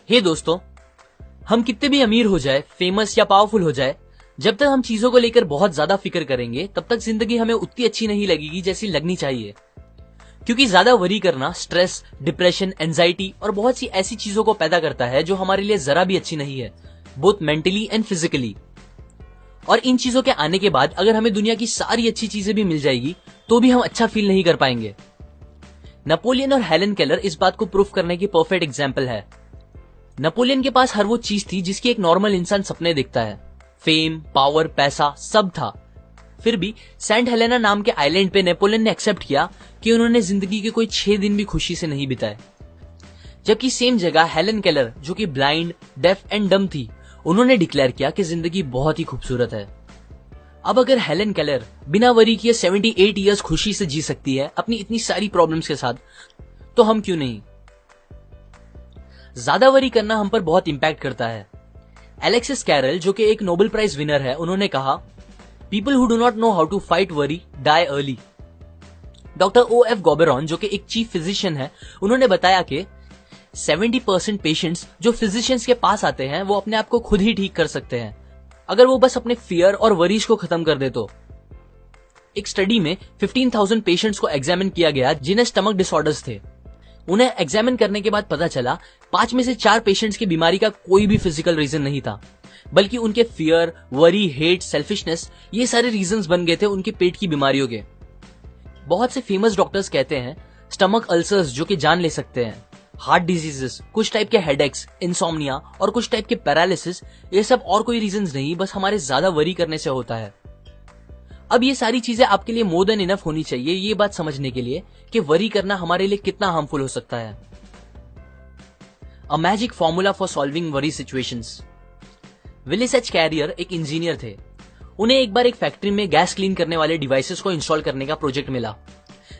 हे दोस्तों, हम कितने भी अमीर हो जाए, फेमस या पावरफुल हो जाए, जब तक हम चीजों को लेकर बहुत ज्यादा फिक्र करेंगे तब तक जिंदगी हमें उतनी अच्छी नहीं लगेगी जैसी लगनी चाहिए। क्योंकि ज्यादा वरी करना स्ट्रेस, डिप्रेशन, एंजाइटी और बहुत सी ऐसी चीजों को पैदा करता है जो हमारे लिए जरा भी अच्छी नहीं है, बोथ मेंटली एंड फिजिकली। और इन चीजों के आने के बाद अगर हमें दुनिया की सारी अच्छी चीजें भी मिल जाएगी तो भी हम अच्छा फील नहीं कर पाएंगे। नेपोलियन और हेलन केलर इस बात को प्रूफ करने की परफेक्ट एग्जाम्पल है। नेपोलियन के पास हर वो चीज थी जिसकी एक नॉर्मल इंसान सपने देखता है। फेम, पावर, पैसा सब था। फिर भी सेंट हेलेना नाम के आइलैंड पे नेपोलियन ने एक्सेप्ट किया कि उन्होंने जिंदगी के कोई 6 दिन भी खुशी से नहीं बिताए। जबकि सेम जगह हेलन केलर, जो कि ब्लाइंड, डेफ एंड डम थी, उन्होंने डिक्लेयर किया कि जिंदगी बहुत ही खूबसूरत है। अब अगर हेलन केलर बिना वरी किए 78 इयर्स खुशी से जी सकती है अपनी इतनी सारी प्रॉब्लम्स के साथ, तो हम क्यों नहीं। ज्यादा वरी करना हम पर बहुत इंपैक्ट करता है। एलेक्सिस कैरल, जो कि एक नोबेल प्राइज विनर है, उन्होंने कहा, people who do not know how to fight worry die early. Doctor O.F. गॉबेरॉन, जो कि एक चीफ फिजिशियन है, उन्होंने बताया कि 70% पेशेंट्स जो फिजिशियंस के पास आते हैं वो अपने आप को खुद ही ठीक कर सकते हैं अगर वो बस अपने फियर और वरीज को खत्म कर दे तो। एक स्टडी में 15,000 पेशेंट्स को एग्जामिन किया गया जिन्हें स्टमक डिसऑर्डर्स थे। उन्हें एग्जामिन करने के बाद पता चला 5 में से 4 पेशेंट्स की बीमारी का कोई भी फिजिकल रीजन नहीं था, बल्कि उनके फियर, वरी, हेट, सेल्फिशनेस, ये सारे रीजंस बन गए थे उनके पेट की बीमारियों के। बहुत से फेमस डॉक्टर्स कहते हैं स्टमक अल्सर्स जो कि जान ले सकते हैं, हार्ट डिजीजेस, कुछ टाइप के हेडेक्स, इंसोम्निया और कुछ टाइप के पैरालिसिस, ये सब और कोई रीजंस नहीं, बस हमारे ज्यादा वरी करने से होता है। अब ये सारी चीजें आपके लिए मोर देन इनफ होनी चाहिए ये बात समझने के लिए कि वरी करना हमारे लिए कितना हार्मफुल हो सकता है। A magic formula for solving worry situations. Willis H Carrier एक इंजीनियर थे। उन्हें एक बार एक फैक्ट्री में गैस क्लीन करने वाले डिवाइसेस को इंस्टॉल करने का प्रोजेक्ट मिला,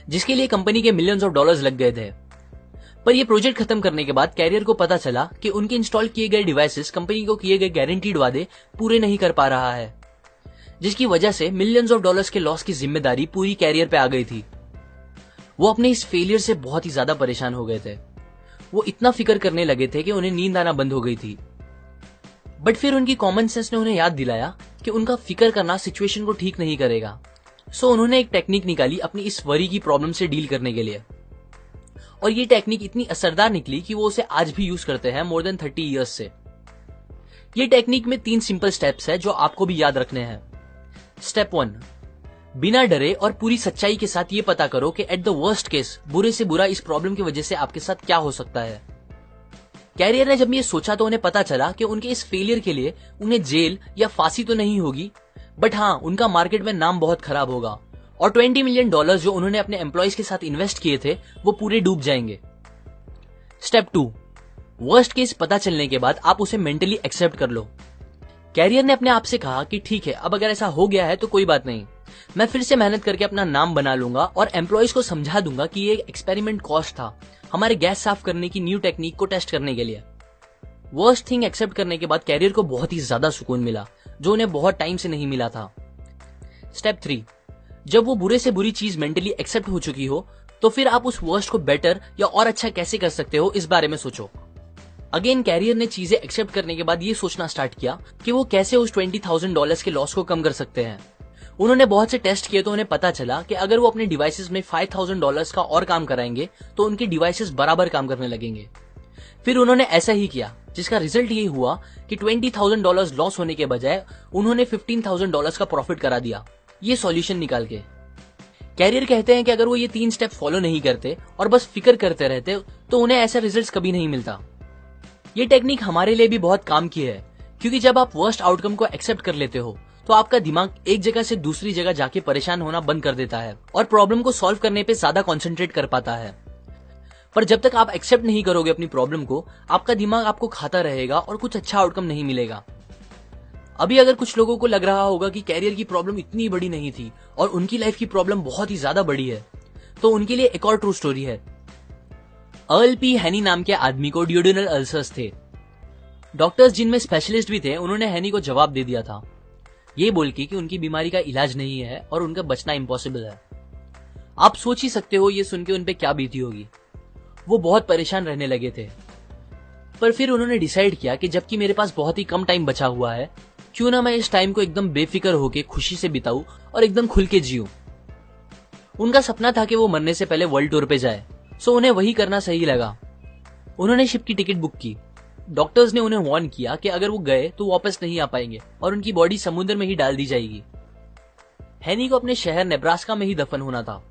जिसके लिए कंपनी के मिलियंस ऑफ डॉलर्स लग गए थे। पर यह प्रोजेक्ट खत्म करने के बाद कैरियर को पता चला कि उनके इंस्टॉल किए गए डिवाइसेस कंपनी को किए गए गारंटीड वादे पूरे नहीं कर पा रहा है, जिसकी वजह से मिलियंस ऑफ डॉलर्स के लॉस की जिम्मेदारी पूरी कैरियर पे आ गई थी। वो अपने इस फेलियर से बहुत ही ज्यादा परेशान हो गए थे। वो इतना फिक्र करने लगे थे कि उन्हें नींद आना बंद हो गई थी। बट फिर उनकी कॉमन सेंस ने उन्हें याद दिलाया कि उनका फिक्र करना सिचुएशन को ठीक नहीं करेगा। सो उन्होंने एक टेक्निक निकाली अपनी इस वरी की प्रॉब्लम से डील करने के लिए, और ये टेक्निक इतनी असरदार निकली कि वो उसे आज भी यूज करते हैं मोर देन 30 इयर्स से। ये टेक्निक में 3 सिंपल स्टेप्स है जो आपको भी याद रखने हैं। स्टेप 1, बिना डरे और पूरी सच्चाई के साथ ये पता करो कि एट द वर्स्ट केस, बुरे से बुरा इस प्रॉब्लम की वजह से आपके साथ क्या हो सकता है। कैरियर ने जब ये सोचा तो उन्हें पता चला कि उनके इस फेलियर के लिए उन्हें जेल या फांसी तो नहीं होगी, बट हाँ, उनका मार्केट में नाम बहुत खराब होगा और $20 मिलियन जो उन्होंने अपने एम्प्लॉयज के साथ इन्वेस्ट किए थे वो पूरे डूब जाएंगे। स्टेप 2, वर्स्ट केस पता चलने के बाद आप उसे मेंटली एक्सेप्ट कर लो। कैरियर ने अपने आप से कहा कि ठीक है, अब अगर ऐसा हो गया है तो कोई बात नहीं, मैं फिर से मेहनत करके अपना नाम बना लूंगा और एम्प्लॉयज को समझा दूंगा कि ये एक एक्सपेरिमेंट कॉस्ट था, हमारे गैस साफ करने की न्यू टेक्निक को टेस्ट करने के लिए। वर्स्ट थिंग एक्सेप्ट करने के बाद कैरियर को बहुत ही ज्यादा सुकून मिला, जो उन्हें बहुत टाइम से नहीं मिला था। स्टेप 3, जब वो बुरे से बुरी चीज मेंटली एक्सेप्ट हो चुकी हो तो फिर आप उस वर्स्ट को बेटर या और अच्छा कैसे कर सकते हो इस बारे में सोचो। अगेन कैरियर ने चीजें एक्सेप्ट करने के बाद ये सोचना स्टार्ट किया कि वो कैसे उस $20,000 के लॉस को कम कर सकते हैं। उन्होंने बहुत से टेस्ट किए तो उन्हें पता चला कि अगर वो अपने डिवाइसेस में $5,000 का और काम कराएंगे तो उनके डिवाइसेस बराबर काम करने लगेंगे। फिर उन्होंने ऐसा ही किया, जिसका रिजल्ट ये हुआ कि $20,000 लॉस होने के बजाय उन्होंने $15,000 का प्रॉफिट करा दिया, ये सॉल्यूशन निकाल के। कैरियर कहते हैं कि अगर वो ये 3 स्टेप फॉलो नहीं करते और बस फिक्र करते रहते तो उन्हें ऐसा रिजल्ट्स कभी नहीं मिलता। ये टेक्निक हमारे लिए भी बहुत काम की है, क्योंकि जब आप वर्स्ट आउटकम को एक्सेप्ट कर लेते हो तो आपका दिमाग एक जगह से दूसरी जगह जाके परेशान होना बंद कर देता है और प्रॉब्लम को सॉल्व करने पे ज्यादा कॉन्सेंट्रेट कर पाता है। पर जब तक आप एक्सेप्ट नहीं करोगे अपनी प्रॉब्लम को, आपका दिमाग आपको खाता रहेगा और कुछ अच्छा आउटकम नहीं मिलेगा। अभी अगर कुछ लोगों को लग रहा होगा कि कैरियर की प्रॉब्लम इतनी बड़ी नहीं थी और उनकी लाइफ की प्रॉब्लम बहुत ही ज्यादा बड़ी है, तो उनके लिए एक और ट्रू स्टोरी है। अर्ल पी हैनी नाम के आदमी को ड्यूडेनल अल्सर्स थे। डॉक्टर्स जिनमें स्पेशलिस्ट भी थे, उन्होंने हैनी को जवाब दे दिया था, ये बोल के कि उनकी बीमारी का इलाज नहीं है और उनका बचना इम्पॉसिबल है। आप सोच ही सकते हो ये सुन के उनपे क्या बीती होगी। वो बहुत परेशान रहने लगे थे। पर फिर उन्होंने डिसाइड किया कि जबकि मेरे पास बहुत ही कम टाइम बचा हुआ है, क्यों ना मैं इस टाइम को एकदम बेफिक्र होके खुशी से बिताऊं और एकदम खुल के जीऊं। उनका सपना था कि वो मरने से पहले वर्ल्ड टूर पे जाए, सो उन्हें वही करना सही लगा। उन्होंने शिप की टिकट बुक की। डॉक्टर्स ने उन्हें वार्न किया कि अगर वो गए तो वापस नहीं आ पाएंगे और उनकी बॉडी समुद्र में ही डाल दी जाएगी। हैनी को अपने शहर नेब्रास्का में ही दफन होना था,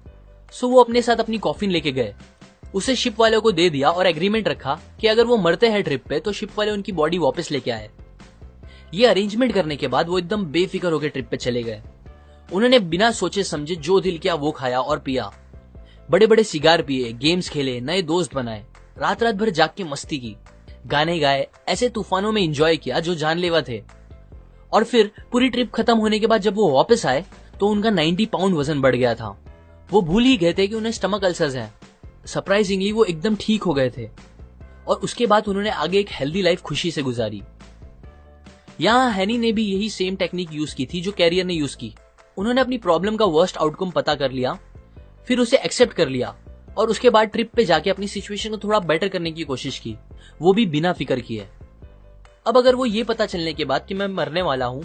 सो वो अपने साथ अपनी कॉफिन लेके गए, उसे शिप वालों को दे दिया और एग्रीमेंट रखा कि अगर वो मरते हैं ट्रिप पे तो शिप वाले उनकी बॉडी वापस लेके आए। ये अरेंजमेंट करने के बाद वो एकदम बेफिक्र होकर ट्रिप पे चले गए। उन्होंने बिना सोचे समझे जो दिल किया वो खाया और पिया, बड़े बड़े सिगार पिए, गेम्स खेले, नए दोस्त बनाए, रात रात भर जाग के मस्ती की, गाने गाए, ऐसे तूफानों में एंजॉय किया जो जानलेवा थे। और फिर पूरी ट्रिप खत्म होने के बाद जब वो वापस आए तो उनका 90 पाउंड वजन बढ़ गया था। वो भूल ही गए थे कि उन्हें स्टमक अल्सर्स हैं। सरप्राइजिंगली वो एकदम ठीक हो गए थे और उसके बाद उन्होंने आगे एक हेल्दी लाइफ खुशी से गुजारी। यहाँ हैनी ने भी यही सेम टेक्निक यूज की थी जो कैरियर ने यूज की। उन्होंने अपनी प्रॉब्लम का वर्स्ट आउटकम पता कर लिया, फिर उसे एक्सेप्ट कर लिया और उसके बाद ट्रिप पे जाके अपनी सिचुएशन को थोड़ा बेटर करने की कोशिश की, वो भी बिना फिक्र किए। अब अगर वो ये पता चलने के बाद कि मैं मरने वाला हूं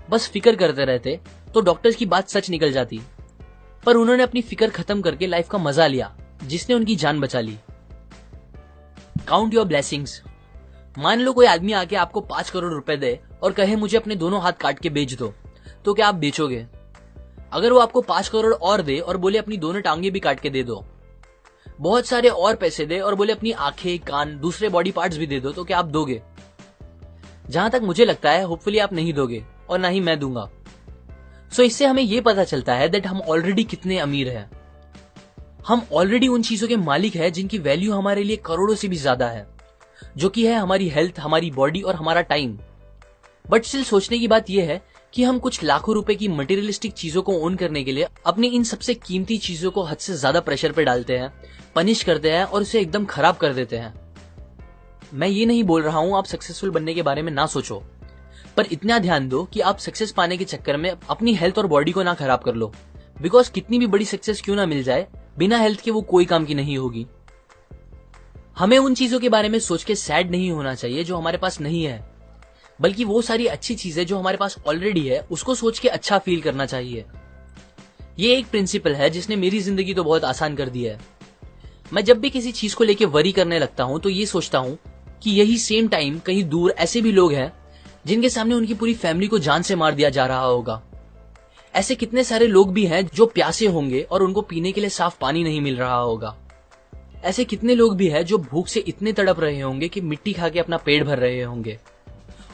बस फिक्र करते रहते तो डॉक्टर्स की बात सच निकल जाती, पर उन्होंने अपनी फिक्र खत्म करके लाइफ का मजा लिया जिसने उनकी जान बचा ली। Count your blessings. मान लो कोई आदमी आके आपको 5 करोड़ रुपए दे और कहे मुझे अपने दोनों हाथ काट के बेच दो, तो क्या आप बेचोगे? अगर वो आपको 5 करोड़ और दे और बोले अपनी दोनों टांगे भी काट के दे दो, बहुत सारे और पैसे दे और बोले अपनी आंखें, कान, दूसरे बॉडी पार्ट्स भी दे दो, तो क्या आप दोगे? जहां तक मुझे लगता है होपफुली आप नहीं दोगे और ना ही मैं दूंगा। सो इससे हमें यह पता चलता है दैट हम ऑलरेडी कितने अमीर हैं। हम ऑलरेडी उन चीजों के मालिक हैं जिनकी वैल्यू हमारे लिए करोड़ों से भी ज्यादा है, जो कि है हमारी हेल्थ, हमारी बॉडी और हमारा टाइम। बट स्टिल सोचने की बात यह है कि हम कुछ लाखों रुपए की मटेरियलिस्टिक चीजों को ओन करने के लिए अपनी इन सबसे कीमती चीजों को हद से ज्यादा प्रेशर पे डालते हैं, पनिश करते हैं और उसे एकदम खराब कर देते हैं। मैं ये नहीं बोल रहा हूं आप सक्सेसफुल बनने के बारे में ना सोचो, पर इतना ध्यान दो कि आप सक्सेस पाने के चक्कर में अपनी हेल्थ और बॉडी को ना खराब कर लो, बिकॉज कितनी भी बड़ी सक्सेस क्यों ना मिल जाए, बिना हेल्थ के वो कोई काम की नहीं होगी। हमें उन चीजों के बारे में सोच के सैड नहीं होना चाहिए जो हमारे पास नहीं है, बल्कि वो सारी अच्छी चीजें जो हमारे पास ऑलरेडी है उसको सोच के अच्छा फील करना चाहिए। ये एक प्रिंसिपल है जिसने मेरी जिंदगी तो बहुत आसान कर दी है। मैं जब भी किसी चीज को लेके वरी करने लगता हूं तो ये सोचता हूं कि यही सेम टाइम कहीं दूर ऐसे भी लोग हैं जिनके सामने उनकी पूरी फैमिली को जान से मार दिया जा रहा होगा। ऐसे कितने सारे लोग भी हैं जो प्यासे होंगे और उनको पीने के लिए साफ पानी नहीं मिल रहा होगा। ऐसे कितने लोग भी हैं जो भूख से इतने तड़प रहे होंगे कि मिट्टी खा के अपना पेट भर रहे होंगे।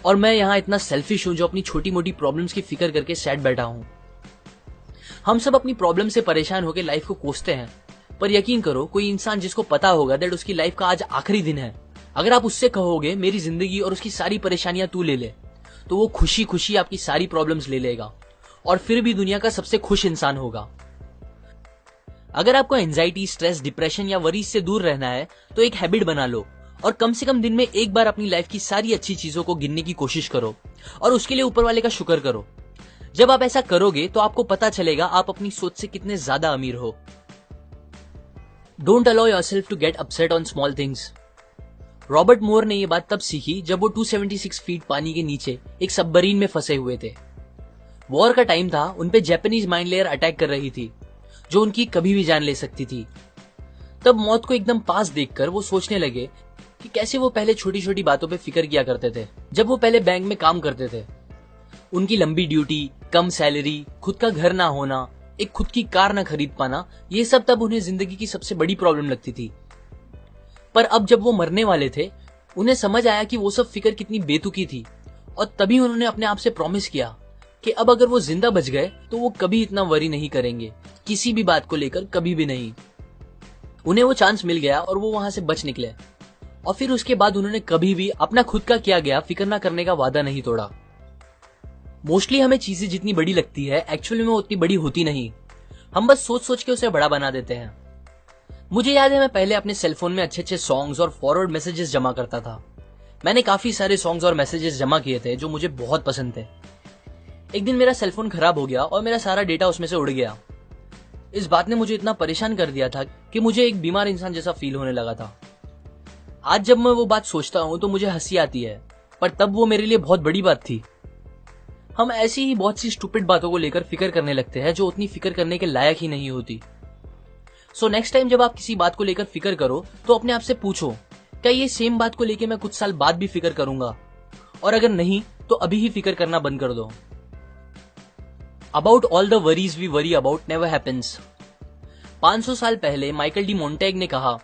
और मैं यहाँ इतना सेल्फिश हूं जो अपनी छोटी मोटी प्रॉब्लम्स की फिक्र करके सैड बैठा हूं। हम सब अपनी प्रॉब्लम से परेशान होकर लाइफ को कोसते हैं, पर यकीन करो कोई इंसान जिसको पता होगा दैट उसकी लाइफ का आज आखिरी दिन है, अगर आप उससे कहोगे मेरी जिंदगी और उसकी सारी परेशानियां तू ले ले, तो वो खुशी खुशी आपकी सारी प्रॉब्लम्स ले लेगा और फिर भी दुनिया का सबसे खुश इंसान होगा। अगर आपको एंजाइटी, स्ट्रेस, डिप्रेशन या वरीज से दूर रहना है तो एक हैबिट बना लो और कम से कम दिन में एक बार अपनी लाइफ की सारी अच्छी चीजों को गिनने की कोशिश करो और उसके लिए ऊपर वाले का शुक्र करो। जब आप ऐसा करोगे तो आपको पता चलेगा आप अपनी सोच से कितने ज्यादा अमीर हो। Don't allow yourself to get upset on small things. Robert Moore ने यह बात तब सीखी जब वो 276 फीट पानी के नीचे एक सबमरीन में फंसे हुए थे। वॉर का टाइम था, उनपे जापानीज माइन लेयर अटैक कर रही थी जो उनकी कभी भी जान ले सकती थी। तब मौत को एकदम पास देखकर वो सोचने लगे कि कैसे वो पहले छोटी छोटी बातों पे फिक्र किया करते थे जब वो पहले बैंक में काम करते थे। उनकी लंबी ड्यूटी, कम सैलरी, खुद का घर ना होना, एक खुद की कार ना खरीद पाना, ये सब तब उन्हें जिंदगी की सबसे बड़ी प्रॉब्लम लगती थी। पर अब जब वो मरने वाले थे उन्हें समझ आया कि वो सब फिक्र कितनी बेतुकी थी और तभी उन्होंने अपने आप से प्रॉमिस किया कि अब अगर वो जिंदा बच गए तो वो कभी इतना वरी नहीं करेंगे, किसी भी बात को लेकर कभी भी नहीं। उन्हें वो चांस मिल गया और वो वहां से बच निकले और फिर उसके बाद उन्होंने कभी भी अपना खुद का किया गया फिक्र ना करने का वादा नहीं तोड़ा। मोस्टली हमें चीजें जितनी बड़ी लगती है एक्चुअली में उतनी बड़ी होती नहीं, हम बस सोच सोच के उसे बड़ा बना देते हैं। मुझे याद है मैं पहले अपने सेलफोन में अच्छे अच्छे सॉन्ग्स और फॉरवर्ड मैसेजेस जमा करता था। मैंने काफी सारे सॉन्ग्स और मैसेजेस जमा किए थे जो मुझे बहुत पसंद थे। एक दिन मेरा सेलफोन खराब हो गया और मेरा सारा डेटा उसमें से उड़ गया। इस बात ने मुझे इतना परेशान कर दिया था कि मुझे एक बीमार इंसान जैसा फील होने लगा था। आज जब मैं वो बात सोचता हूं तो मुझे हंसी आती है, पर तब वो मेरे लिए बहुत बड़ी बात थी। हम ऐसी ही बहुत सी स्टूपिड बातों को लेकर फिक्र करने लगते हैं जो उतनी फिक्र करने के लायक ही नहीं होती। सो नेक्स्ट टाइम जब आप किसी बात को लेकर फिक्र करो तो अपने आप से पूछो, क्या ये सेम बात को लेकर मैं कुछ साल बाद भी फिक्र करूंगा? और अगर नहीं तो अभी ही फिक्र करना बंद कर दो। About all the worries we worry about never happens. 500 साल पहले माइकल डी मोंटेग ने कहा,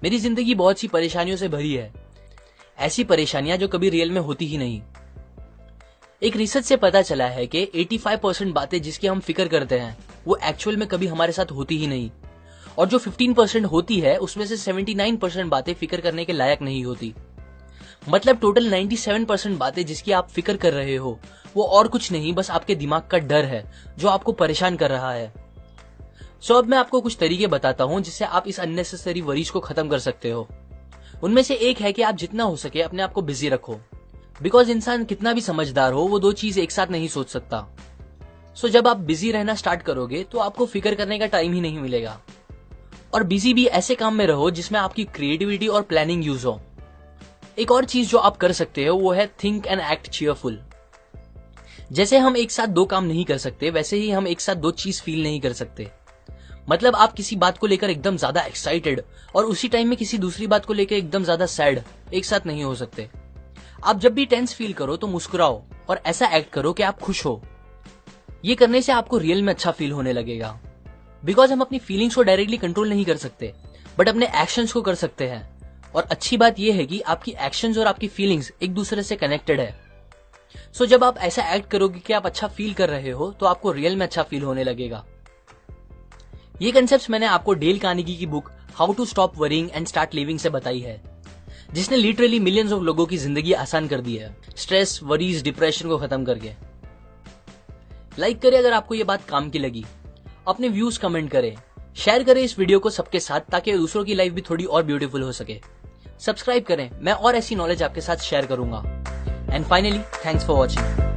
मेरी जिंदगी बहुत सी परेशानियों से भरी है, ऐसी परेशानियां जो कभी रियल में होती ही नहीं। एक रिसर्च से पता चला है कि 85% बातें जिसकी हम फिक्र करते हैं वो एक्चुअल में कभी हमारे साथ होती ही नहीं, और जो 15% होती है उसमें से 79% बातें फिक्र करने के लायक नहीं होती। मतलब टोटल 97% बातें जिसकी आप फिक्र कर रहे हो वो और कुछ नहीं, बस आपके दिमाग का डर है जो आपको परेशान कर रहा है। सो अब मैं आपको कुछ तरीके बताता हूं जिससे आप इस अननेसेसरी वरीज को खत्म कर सकते हो। उनमें से एक है कि आप जितना हो सके अपने आप को बिजी रखो, बिकॉज इंसान कितना भी समझदार हो वो दो चीज एक साथ नहीं सोच सकता। सो जब आप बिजी रहना स्टार्ट करोगे तो आपको फिक्र करने का टाइम ही नहीं मिलेगा। और बिजी भी ऐसे काम में रहो जिसमें आपकी क्रिएटिविटी और प्लानिंग यूज हो। एक और चीज जो आप कर सकते हो वो है थिंक एंड एक्ट चीयरफुल। जैसे हम एक साथ दो काम नहीं कर सकते वैसे ही हम एक साथ दो चीज फील नहीं कर सकते। मतलब आप किसी बात को लेकर एकदम ज्यादा एक्साइटेड और उसी टाइम में किसी दूसरी बात को लेकर एकदम ज्यादा सैड एक साथ नहीं हो सकते। आप जब भी टेंस फील करो तो मुस्कुराओ और ऐसा एक्ट करो कि आप खुश हो। ये करने से आपको रियल में अच्छा फील होने लगेगा। बिकॉज हम अपनी फीलिंग्स को डायरेक्टली कंट्रोल नहीं कर सकते बट अपने एक्शंस को कर सकते हैं। और अच्छी बात यह है कि आपकी एक्शंस और आपकी फीलिंग्स एक दूसरे से कनेक्टेड है। सो जब आप ऐसा एक्ट करोगे कि आप अच्छा फील कर रहे हो तो आपको रियल में अच्छा फील होने लगेगा। ये कंसेप्ट मैंने आपको डेल कार्नेगी की book how to stop worrying and start living से बताई है, जिसने लिटरली मिलियंस ऑफ लोगों की जिंदगी आसान कर दी है, स्ट्रेस, वरीज, डिप्रेशन को खत्म करके। लाइक करें अगर आपको ये बात काम की लगी, अपने व्यूज कमेंट करें, शेयर करें इस वीडियो को सबके साथ ताकि दूसरों की लाइफ भी थोड़ी और ब्यूटीफुल हो सके। सब्सक्राइब करें, मैं और ऐसी नॉलेज आपके साथ शेयर करूंगा। And finally, thanks for watching.